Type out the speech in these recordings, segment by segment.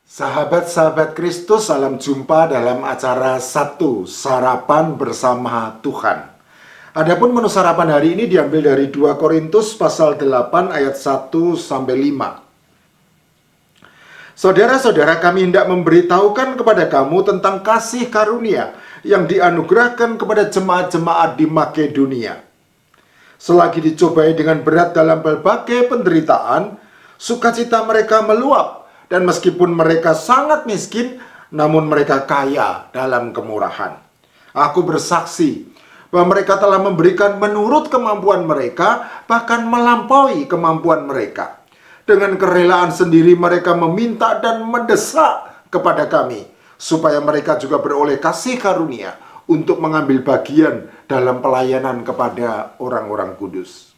Sahabat-sahabat Kristus, salam jumpa dalam acara Sabtu Sarapan Bersama Tuhan. Adapun menu sarapan hari ini diambil dari 2 Korintus pasal 8 ayat 1 sampai 5. Saudara-saudara, kami hendak memberitahukan kepada kamu tentang kasih karunia yang dianugerahkan kepada jemaat-jemaat di Makedonia. Selagi dicobai dengan berat dalam berbagai penderitaan, sukacita mereka meluap. Dan meskipun mereka sangat miskin, namun mereka kaya dalam kemurahan. Aku bersaksi bahwa mereka telah memberikan menurut kemampuan mereka, bahkan melampaui kemampuan mereka. Dengan kerelaan sendiri mereka meminta dan mendesak kepada kami, supaya mereka juga beroleh kasih karunia untuk mengambil bagian dalam pelayanan kepada orang-orang kudus.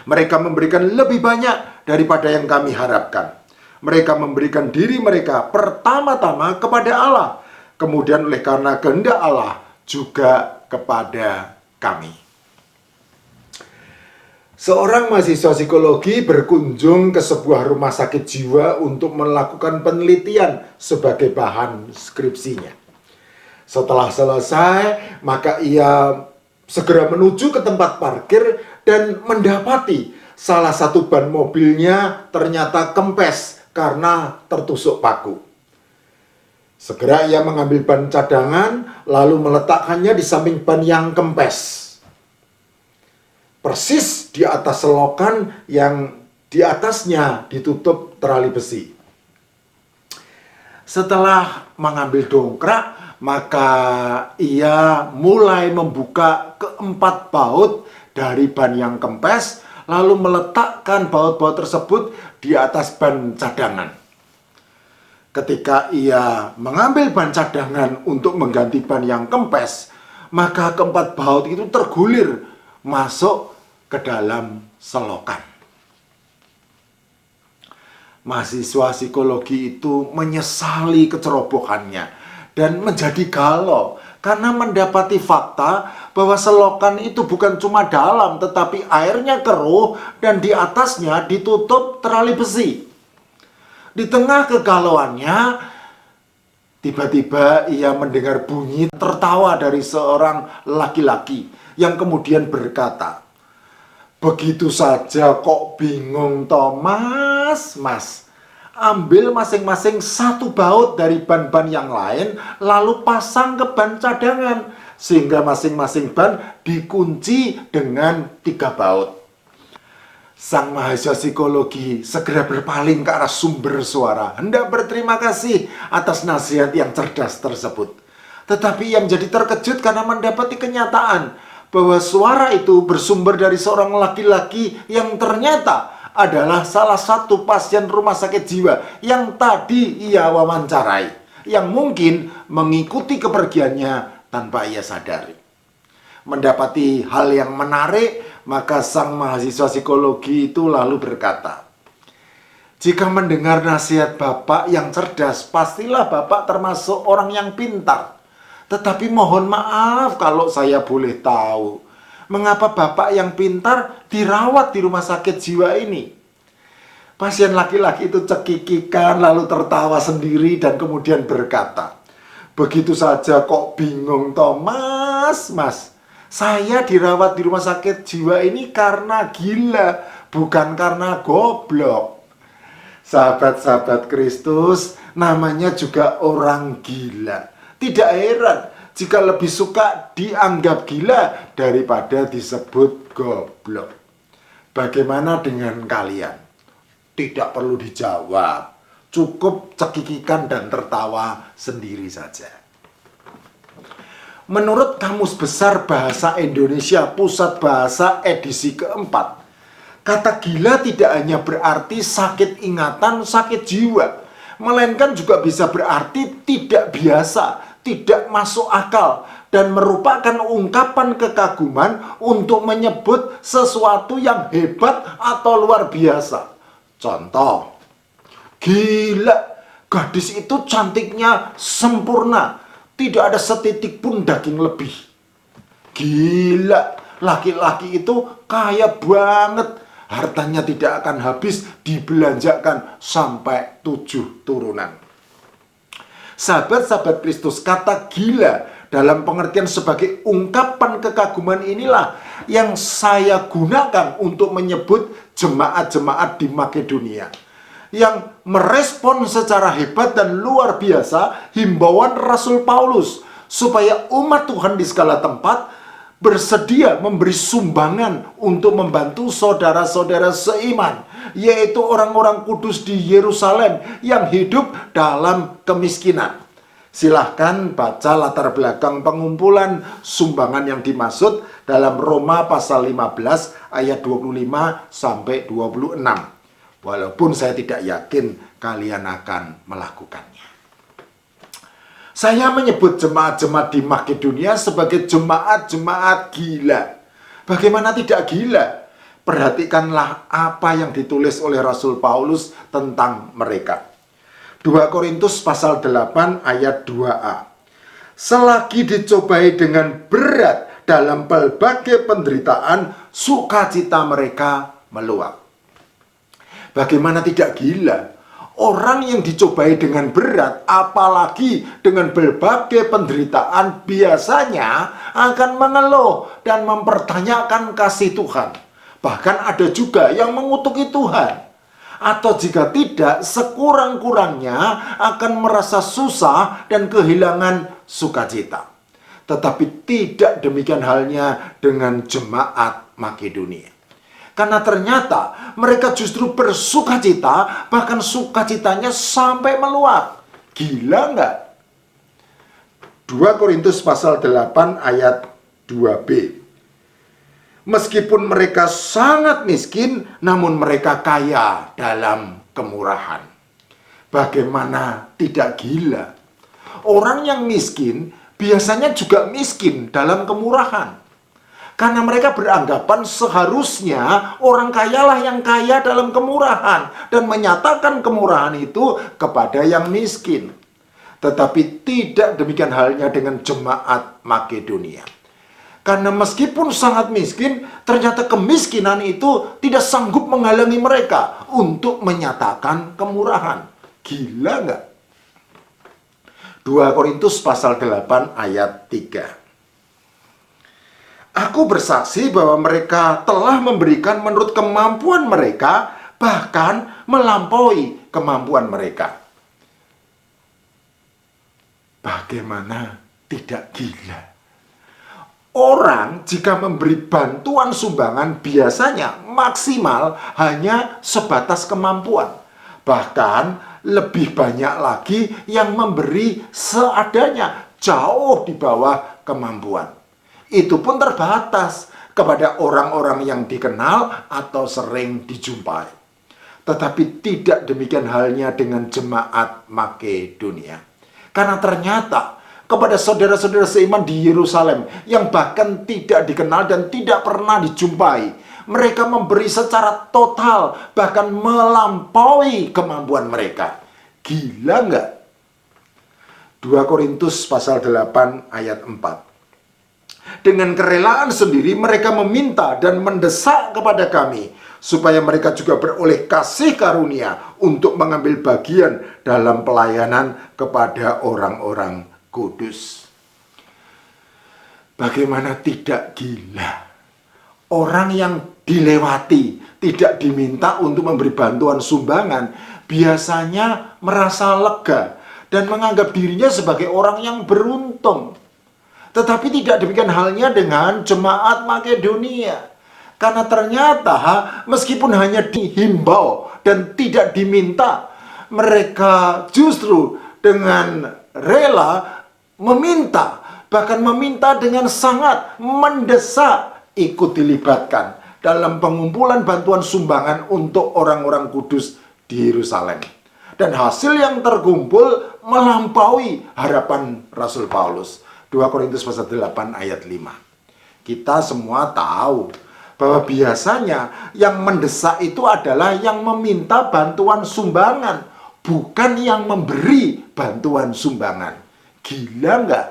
Mereka memberikan lebih banyak daripada yang kami harapkan. Mereka memberikan diri mereka pertama-tama kepada Allah, kemudian oleh karena kehendak Allah juga kepada kami. Seorang mahasiswa psikologi berkunjung ke sebuah rumah sakit jiwa untuk melakukan penelitian sebagai bahan skripsinya. Setelah selesai, maka ia segera menuju ke tempat parkir dan mendapati salah satu ban mobilnya ternyata kempes karena tertusuk paku. Segera ia mengambil ban cadangan lalu meletakkannya di samping ban yang kempes, persis di atas selokan yang di atasnya ditutup terali besi. Setelah mengambil dongkrak, maka ia mulai membuka keempat baut dari ban yang kempes, lalu meletakkan baut-baut tersebut di atas ban cadangan. Ketika ia mengambil ban cadangan untuk mengganti ban yang kempes, maka keempat baut itu tergulir masuk ke dalam selokan. Mahasiswa psikologi itu menyesali kecerobohannya dan menjadi galau karena mendapati fakta bahwa selokan itu bukan cuma dalam, tetapi airnya keruh dan di atasnya ditutup terali besi. Di tengah kegalauannya, tiba-tiba ia mendengar bunyi tertawa dari seorang laki-laki yang kemudian berkata, "Begitu saja kok bingung toh mas? Ambil masing-masing satu baut dari ban-ban yang lain, lalu pasang ke ban cadangan, sehingga masing-masing ban dikunci dengan 3 baut. Sang mahasiswa psikologi segera berpaling ke arah sumber suara, hendak berterima kasih atas nasihat yang cerdas tersebut. Tetapi ia menjadi terkejut karena mendapati kenyataan bahwa suara itu bersumber dari seorang laki-laki yang ternyata adalah salah satu pasien rumah sakit jiwa yang tadi ia wawancarai, yang mungkin mengikuti kepergiannya tanpa ia sadari. Mendapati hal yang menarik, maka sang mahasiswa psikologi itu lalu berkata, "Jika mendengar nasihat Bapak yang cerdas, pastilah Bapak termasuk orang yang pintar. Tetapi mohon maaf kalau saya boleh tahu, mengapa Bapak yang pintar dirawat di rumah sakit jiwa ini?" Pasien laki-laki itu cekikikan lalu tertawa sendiri dan kemudian berkata, "Begitu saja kok bingung toh mas? Saya dirawat di rumah sakit jiwa ini karena gila, bukan karena goblok." Sahabat-sahabat Kristus, namanya juga orang gila. Tidak heran jika lebih suka dianggap gila daripada disebut goblok. Bagaimana dengan kalian? Tidak perlu dijawab, cukup cekikikan dan tertawa sendiri saja. Menurut Kamus Besar Bahasa Indonesia Pusat Bahasa edisi keempat, kata gila tidak hanya berarti sakit ingatan, sakit jiwa, melainkan juga bisa berarti tidak biasa, tidak masuk akal, dan merupakan ungkapan kekaguman untuk menyebut sesuatu yang hebat atau luar biasa. Contoh, gila, gadis itu cantiknya sempurna, tidak ada setitik pun daging lebih. Gila, laki-laki itu kaya banget, hartanya tidak akan habis, dibelanjakan sampai 7 turunan. Sahabat-sahabat Kristus, kata gila dalam pengertian sebagai ungkapan kekaguman inilah yang saya gunakan untuk menyebut jemaat-jemaat di Makedonia yang merespon secara hebat dan luar biasa himbauan Rasul Paulus supaya umat Tuhan di segala tempat bersedia memberi sumbangan untuk membantu saudara-saudara seiman, yaitu orang-orang kudus di Yerusalem yang hidup dalam kemiskinan. Silahkan baca latar belakang pengumpulan sumbangan yang dimaksud dalam Roma pasal 15 ayat 25 sampai 26. Walaupun saya tidak yakin kalian akan melakukannya. Saya menyebut jemaat-jemaat di Makedonia sebagai jemaat-jemaat gila. Bagaimana tidak gila? Perhatikanlah apa yang ditulis oleh Rasul Paulus tentang mereka. 2 Korintus pasal 8 ayat 2a. Selagi dicobai dengan berat dalam berbagai penderitaan, sukacita mereka meluap. Bagaimana tidak gila? Orang yang dicobai dengan berat, apalagi dengan berbagai penderitaan, biasanya akan mengeluh dan mempertanyakan kasih Tuhan. Bahkan ada juga yang mengutuki Tuhan. Atau jika tidak, sekurang-kurangnya akan merasa susah dan kehilangan sukacita. Tetapi tidak demikian halnya dengan jemaat Makedonia. Karena ternyata mereka justru bersukacita, bahkan sukacitanya sampai meluap. Gila nggak? 2 Korintus pasal 8 ayat 2b. Meskipun mereka sangat miskin, namun mereka kaya dalam kemurahan. Bagaimana tidak gila? Orang yang miskin biasanya juga miskin dalam kemurahan. Karena mereka beranggapan seharusnya orang kayalah yang kaya dalam kemurahan dan menyatakan kemurahan itu kepada yang miskin. Tetapi tidak demikian halnya dengan jemaat Makedonia. Karena meskipun sangat miskin, ternyata kemiskinan itu tidak sanggup menghalangi mereka untuk menyatakan kemurahan. Gila nggak? 2 Korintus pasal 8 ayat 3. Aku bersaksi bahwa mereka telah memberikan menurut kemampuan mereka, bahkan melampaui kemampuan mereka. Bagaimana tidak gila? Orang jika memberi bantuan sumbangan biasanya maksimal hanya sebatas kemampuan. Bahkan lebih banyak lagi yang memberi seadanya, jauh di bawah kemampuan. Itu pun terbatas kepada orang-orang yang dikenal atau sering dijumpai. Tetapi tidak demikian halnya dengan jemaat Makedonia. Karena ternyata kepada saudara-saudara seiman di Yerusalem yang bahkan tidak dikenal dan tidak pernah dijumpai, mereka memberi secara total, bahkan melampaui kemampuan mereka. Gila nggak? 2 Korintus pasal 8 ayat 4. Dengan kerelaan sendiri mereka meminta dan mendesak kepada kami supaya mereka juga beroleh kasih karunia untuk mengambil bagian dalam pelayanan kepada orang-orang kudus. Bagaimana tidak gila? Orang yang dilewati, tidak diminta untuk memberi bantuan sumbangan, biasanya merasa lega dan menganggap dirinya sebagai orang yang beruntung. Tetapi tidak demikian halnya dengan jemaat Makedonia. Karena ternyata meskipun hanya dihimbau dan tidak diminta, mereka justru dengan rela meminta, bahkan meminta dengan sangat mendesak ikut dilibatkan dalam pengumpulan bantuan sumbangan untuk orang-orang kudus di Yerusalem. Dan hasil yang terkumpul melampaui harapan Rasul Paulus. 2 Korintus pasal 8 ayat 5. Kita semua tahu bahwa biasanya yang mendesak itu adalah yang meminta bantuan sumbangan, bukan yang memberi bantuan sumbangan. Gila nggak?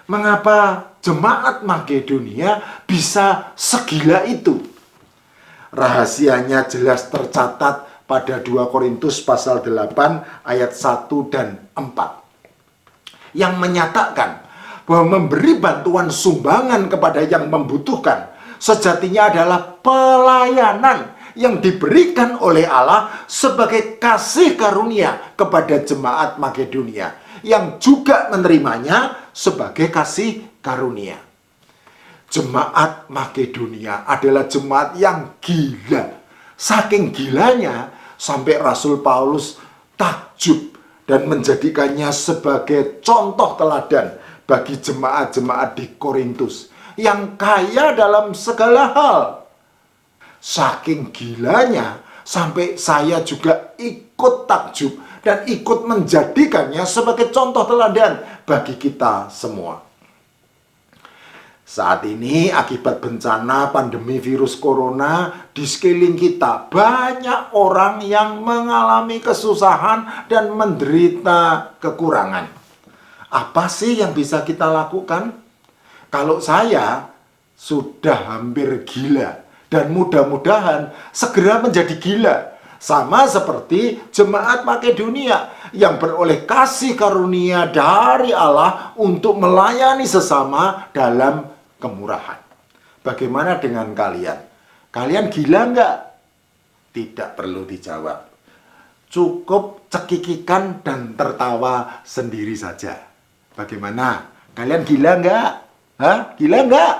Mengapa jemaat Makedonia bisa segila itu? Rahasianya jelas tercatat pada 2 Korintus pasal 8 ayat 1 dan 4. Yang menyatakan bahwa memberi bantuan sumbangan kepada yang membutuhkan sejatinya adalah pelayanan yang diberikan oleh Allah sebagai kasih karunia kepada jemaat Makedonia yang juga menerimanya sebagai kasih karunia. Jemaat Makedonia adalah jemaat yang gila. Saking gilanya sampai Rasul Paulus takjub dan menjadikannya sebagai contoh teladan bagi jemaat-jemaat di Korintus yang kaya dalam segala hal. Saking gilanya sampai saya juga ikut takjub dan ikut menjadikannya sebagai contoh teladan bagi kita semua. Saat ini akibat bencana pandemi virus corona di sekeliling kita, banyak orang yang mengalami kesusahan dan menderita kekurangan. Apa sih yang bisa kita lakukan? Kalau saya sudah hampir gila dan mudah-mudahan segera menjadi gila. Sama seperti jemaat Makedonia yang beroleh kasih karunia dari Allah untuk melayani sesama dalam kemurahan. Bagaimana dengan kalian? Kalian gila nggak? Tidak perlu dijawab. Cukup cekikikan dan tertawa sendiri saja. Bagaimana? Kalian gila nggak? Hah? Gila nggak?